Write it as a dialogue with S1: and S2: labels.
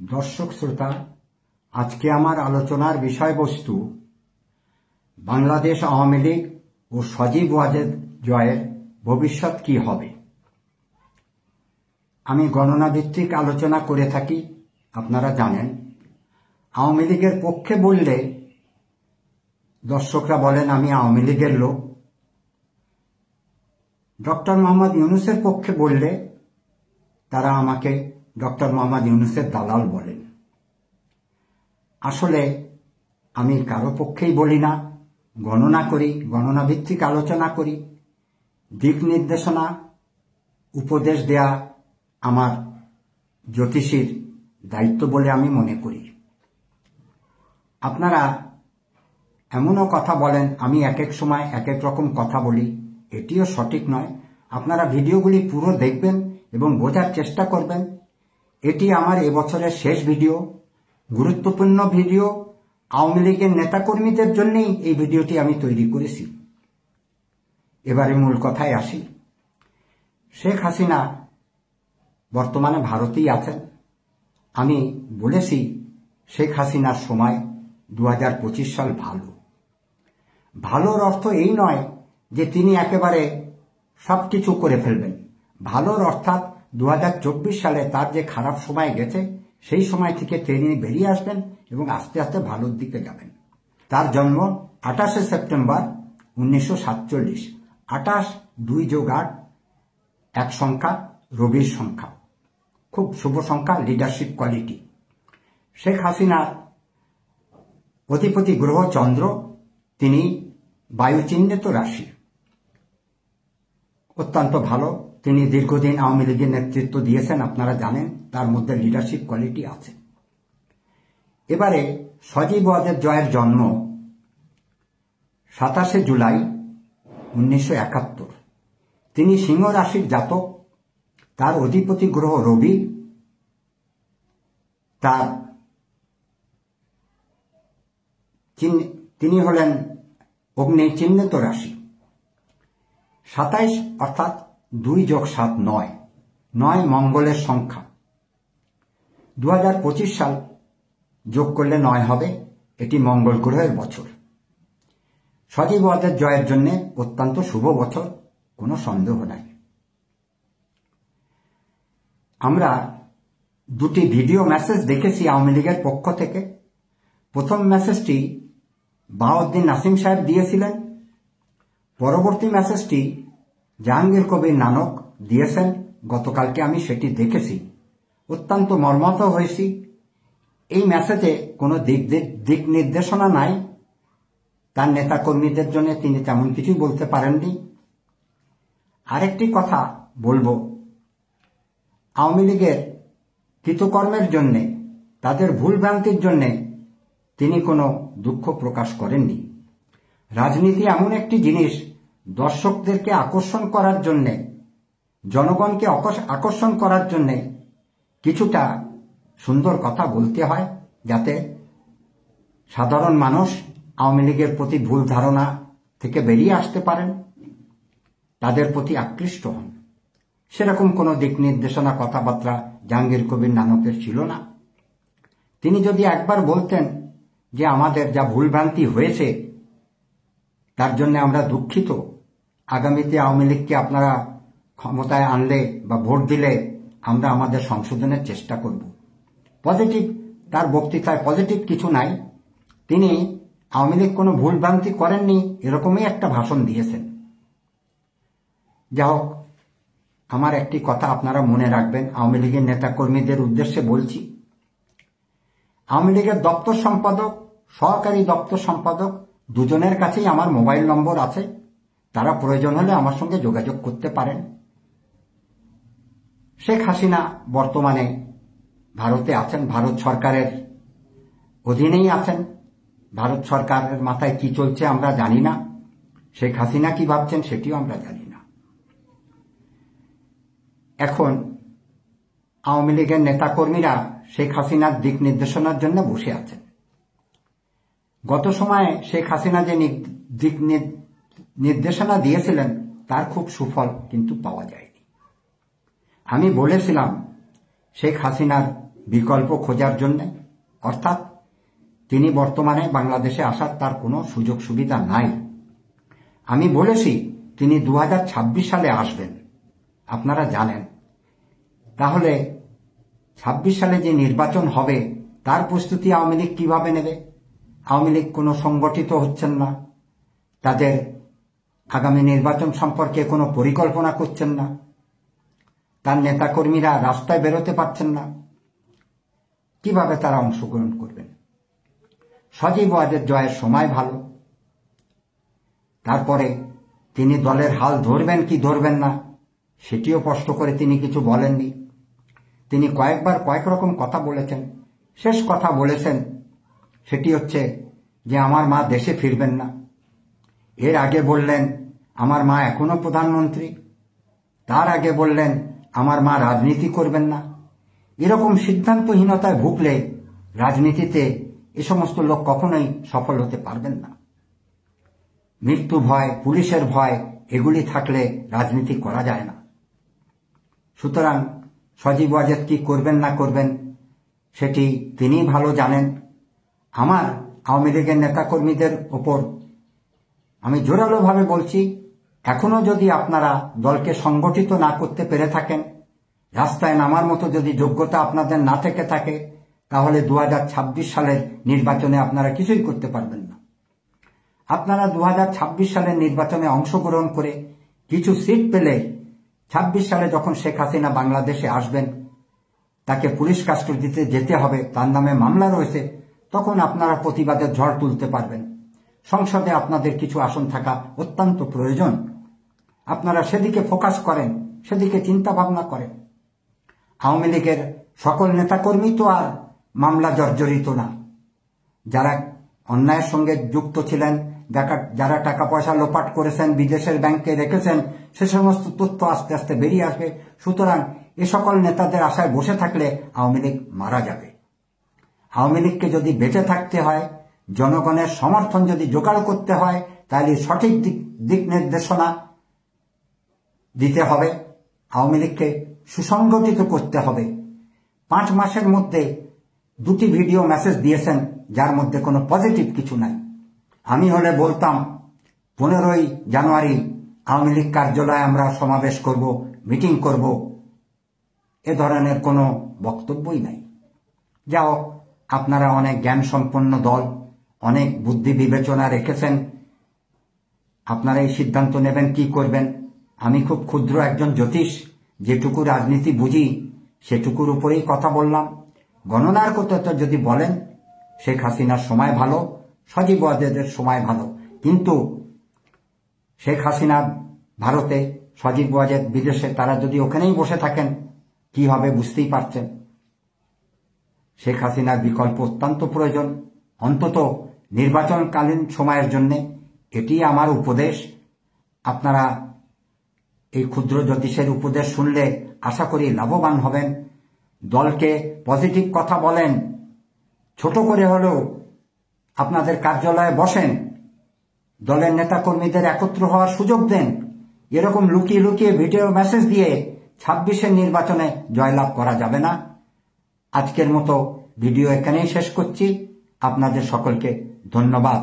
S1: দর্শক শ্রোতা, আজকে আমার আলোচনার বিষয়বস্তু বাংলাদেশ আওয়ামী লীগ ও সজীব ওয়াজেদ জয়ের ভবিষ্যৎ কি হবে। আমি গণনা ভিত্তিক আলোচনা করে থাকি, আপনারা জানেন। আওয়ামী লীগের পক্ষে বললে দর্শকরা বলেন আমি আওয়ামী লীগের লোক, ডক্টর মোহাম্মদ ইউনূসের পক্ষে বললে তারা আমাকে ডক্টর মোহাম্মদ ইউনূসের দালাল বলেন। আসলে আমি কারো পক্ষেই বলি না, গণনা করি, গণনা ভিত্তিক আলোচনা করি, দিক নির্দেশনা উপদেশ দেয়া আমার জ্যোতিষীর দায়িত্ব বলে আমি মনে করি। আপনারা এমনও কথা বলেন আমি এক এক সময় এক এক রকম কথা বলি, এটিও সঠিক নয়। আপনারা ভিডিওগুলি পুরো দেখবেন এবং বোঝার চেষ্টা করবেন। এটি আমার এবছরের শেষ ভিডিও, গুরুত্বপূর্ণ ভিডিও। আওয়ামী লীগের নেতাকর্মীদের জন্যই এই ভিডিওটি আমি তৈরি করেছি। এবারে মূল কথায় আসি। শেখ হাসিনা বর্তমানে ভারতেই আছেন। আমি বলেছি শেখ হাসিনার সময় 2025 সাল ভালো। ভালোর অর্থ এই নয় যে তিনি একেবারে সবকিছু করে ফেলবেন। ভালোর অর্থাৎ 2024 সালে তার যে খারাপ সময় গেছে সেই সময় থেকে তিনি বেরিয়ে আসবেন এবং আস্তে আস্তে ভালোর দিকে যাবেন। তার জন্ম 28শে সেপ্টেম্বর 1947। 28 2 যোগ 8 এক সংখ্যা, রবির সংখ্যা, খুব শুভ সংখ্যা, লিডারশিপ কোয়ালিটি। শেখ হাসিনার অধিপতি গ্রহ চন্দ্র, তিনি বায়ুচিহ্নিত রাশি, অত্যন্ত ভালো। তিনি দীর্ঘদিন আওয়ামী লীগের নেতৃত্ব দিয়েছেন, আপনারা জানেন। তার মধ্যে লিডারশিপ কোয়ালিটি আছে। এবারে সজীব ওয়াজেদ জয়ের জন্ম 27শে জুলাই 1971। তিনি সিংহ রাশির জাতক। তার অধিপতি গ্রহ রবি। তিনি হলেন অগ্নি চিহ্নিত রাশি। 27 অর্থাৎ 2 যোগ 7 9, 9 মঙ্গলের সংখ্যা। 2025 সাল যোগ করলে 9 হবে। এটি মঙ্গল গ্রহের বছর। সজীব ওয়াজেদ জয়ের জন্য অত্যন্ত শুভ বছর, কোনো সন্দেহ নাই। আমরা দুটি ভিডিও মেসেজ দেখেছি আওয়ামী লীগের পক্ষ থেকে। প্রথম মেসেজটি বাহাউদ্দিন নাসিম সাহেব দিয়েছিলেন। পরবর্তী মেসেজটি জাহাঙ্গীর কবির নানক দিয়েছেন। গতকালকে আমি সেটি দেখেছি, অত্যন্ত মর্মাহত হয়েছি। এই মেসেজে কোনো দিক নির্দেশনা নাই। তার নেতাকর্মীদের জন্য তিনি তেমন কিছু বলতে পারেননি। আরেকটি কথা বলবো, আওয়ামী লীগের কৃতকর্মের জন্যে, তাদের ভুলভ্রান্তির জন্যে তিনি কোনো দুঃখ প্রকাশ করেননি। রাজনীতি এমন একটি জিনিস, দর্শকদেরকে আকর্ষণ করার জন্যে, জনগণকে আকর্ষণ করার জন্যে কিছুটা সুন্দর কথা বলতে হয়, যাতে সাধারণ মানুষ আওয়ামী লীগের প্রতি ভুল ধারণা থেকে বেরিয়ে আসতে পারেন, তাদের প্রতি আকৃষ্ট হন। সেরকম কোনো দিক নির্দেশনা কথাবার্তা জাহাঙ্গীর কবির নানকের ছিল না। তিনি যদি একবার বলতেন যে আমাদের যা ভুলভ্রান্তি হয়েছে তার জন্য আমরা দুঃখিত, আগামীতে আওয়ামী লীগকে আপনারা ক্ষমতায় আনলে বা ভোট দিলে আমরা আমাদের সংশোধনের চেষ্টা করব। পজিটিভ, তার বক্তৃতায় পজিটিভ কিছু নাই। তিনি আওয়ামী লীগ কোনো ভুলভ্রান্তি করেননি এরকমই একটা ভাষণ দিয়েছেন। যাই হোক, আমার একটি কথা আপনারা মনে রাখবেন, আওয়ামী লীগের নেতাকর্মীদের উদ্দেশ্যে বলছি। আওয়ামী লীগের দপ্তর সম্পাদক, সহকারী দপ্তর সম্পাদক দুজনের কাছেই আমার মোবাইল নম্বর আছে। তারা প্রয়োজন হলে আমার সঙ্গে যোগাযোগ করতে পারেন। শেখ হাসিনা বর্তমানে ভারতে আছেন, ভারত সরকারের অধীনেই আছেন। ভারত সরকারের মাথায় কি চলছে আমরা জানি না। শেখ হাসিনা কি ভাবছেন সেটিও আমরা জানি না। এখন আওয়ামী লীগের নেতাকর্মীরা শেখ হাসিনার দিক নির্দেশনার জন্য বসে আছেন। গত সময়ে শেখ হাসিনা যে দিক নির্দেশনা দিয়েছিলেন তার খুব সুফল কিন্তু পাওয়া যায়নি। আমি বলেছিলাম শেখ হাসিনার বিকল্প খোঁজার জন্য, অর্থাৎ তিনি বর্তমানে বাংলাদেশে আসার তার কোনো সুযোগ সুবিধা নাই। আমি বলেছি তিনি 2026 সালে আসবেন, আপনারা জানেন। তাহলে 26 সালে যে নির্বাচন হবে তার প্রস্তুতি আওয়ামী লীগ কিভাবে নেবে? আওয়ামী লীগ কোনো সংগঠিত হচ্ছেন না, তাদের আগামী নির্বাচন সম্পর্কে কোনো পরিকল্পনা করছেন না, তার নেতাকর্মীরা রাস্তায় বেরোতে পারছেন না, কিভাবে তারা অংশগ্রহণ করবেন? সজীব ওয়াজেদ জয়ের সময় ভালো, তারপরে তিনি দলের হাল ধরবেন কি ধরবেন না সেটিও স্পষ্ট করে তিনি কিছু বলেননি। তিনি কয়েকবার কয়েক রকম কথা বলেছেন। শেষ কথা বলেছেন সেটি হচ্ছে যে আমার মা দেশে ফিরবেন না। এর আগে বললেন আমার মা এখনো প্রধানমন্ত্রী, তার আগে বললেন আমার মা রাজনীতি করবেন না। এরকম সিদ্ধান্তহীনতায় ভুগলে রাজনীতিতে এ সমস্ত লোক কখনোই সফল হতে পারবেন না। মৃত্যু ভয়, পুলিশের ভয়, এগুলি থাকলে রাজনীতি করা যায় না। সুতরাং সজীব ওয়াজেদ কি করবেন না করবেন সেটি তিনি ভালো জানেন। আমার আওয়ামী লীগের নেতাকর্মীদের ওপর আমি জোরালোভাবে বলছি, এখনো যদি আপনারা দলকে সংগঠিত না করতে পেরে থাকেন, রাস্তায় নামার মতো যদি যোগ্যতা আপনাদের না থেকে থাকে, তাহলে 2026 সালের নির্বাচনে আপনারা কিছুই করতে পারবেন না। আপনারা 2026 সালের নির্বাচনে অংশগ্রহণ করে কিছু সিট পেলে 26 সালে যখন শেখ হাসিনা বাংলাদেশে আসবেন, তাকে পুলিশ কাস্টডিতে যেতে হবে, তার নামে মামলা রয়েছে, তখন আপনারা প্রতিবাদের ঝড় তুলতে পারবেন। সংসদে আপনাদের কিছু আসন থাকা অত্যন্ত প্রয়োজন। আপনারা সেদিকে ফোকাস করেন, সেদিকে চিন্তা ভাবনা করেন। আওয়ামী লীগের সকল নেতাকর্মী তো আর মামলা জর্জরিত না। যারা অন্যায়ের সঙ্গে যুক্ত ছিলেন, যারা টাকা পয়সা লোপাট করেছেন, বিদেশের ব্যাংকে রেখেছেন, সে সমস্ত তথ্য আস্তে আস্তে বেরিয়ে আসবে। সুতরাং এ সকল নেতাদের আশায় বসে থাকলে আওয়ামী লীগ মারা যাবে। আওয়ামী লীগকে যদি বেঁচে থাকতে হয়, জনগণের সমর্থন যদি জোগাড় করতে হয়, তাহলে সঠিক দিক নির্দেশনা দিতে হবে, আওয়ামী লীগকে সুসংগঠিত করতে হবে। 5 মাসের মধ্যে 2টি ভিডিও মেসেজ দিয়েছেন, যার মধ্যে কোনো পজিটিভ কিছু নাই। আমি হলে বলতাম 15ই জানুয়ারি আওয়ামী লীগ কার্যালয়ে আমরা সমাবেশ করব, মিটিং করব, এ ধরনের কোনো বক্তব্যই নাই। যাও, আপনারা অনেক জ্ঞান সম্পন্ন দল, অনেক বুদ্ধি বিবেচনা রেখেছেন, আপনারা এই সিদ্ধান্ত নেবেন কি করবেন। আমি খুব ক্ষুদ্র একজন জ্যোতিষ, যেটুকু রাজনীতি বুঝি সেটুকুর উপরেই কথা বললাম। গণনার কথা যদি বলেন, শেখ হাসিনার সময় ভালো, সজীব ওয়াজেদের সময় ভালো, কিন্তু শেখ হাসিনা ভারতে, সজীব ওয়াজেদ বিদেশে, তারা যদি ওখানেই বসে থাকেন কি হবে বুঝতেই পারছেন। শেখ হাসিনার বিকল্প অত্যন্ত প্রয়োজন, অন্তত নির্বাচনকালীন সময়ের জন্য। এটি আমার উপদেশ। আপনারা এই ক্ষুদ্র জ্যোতিষের উপদেশ শুনলে আশা করি লাভবান হবেন। দলকে পজিটিভ কথা বলেন, ছোট করে হলেও আপনাদের কার্যালয়ে বসেন, দলের নেতাকর্মীদের একত্র হওয়ার সুযোগ দেন। এরকম লুকিয়ে লুকিয়ে ভিডিও মেসেজ দিয়ে 26-এর নির্বাচনে জয়লাভ করা যাবে না। আজকের মতো ভিডিও এখানেই শেষ করছি। আপনাদের সকলকে ধন্যবাদ।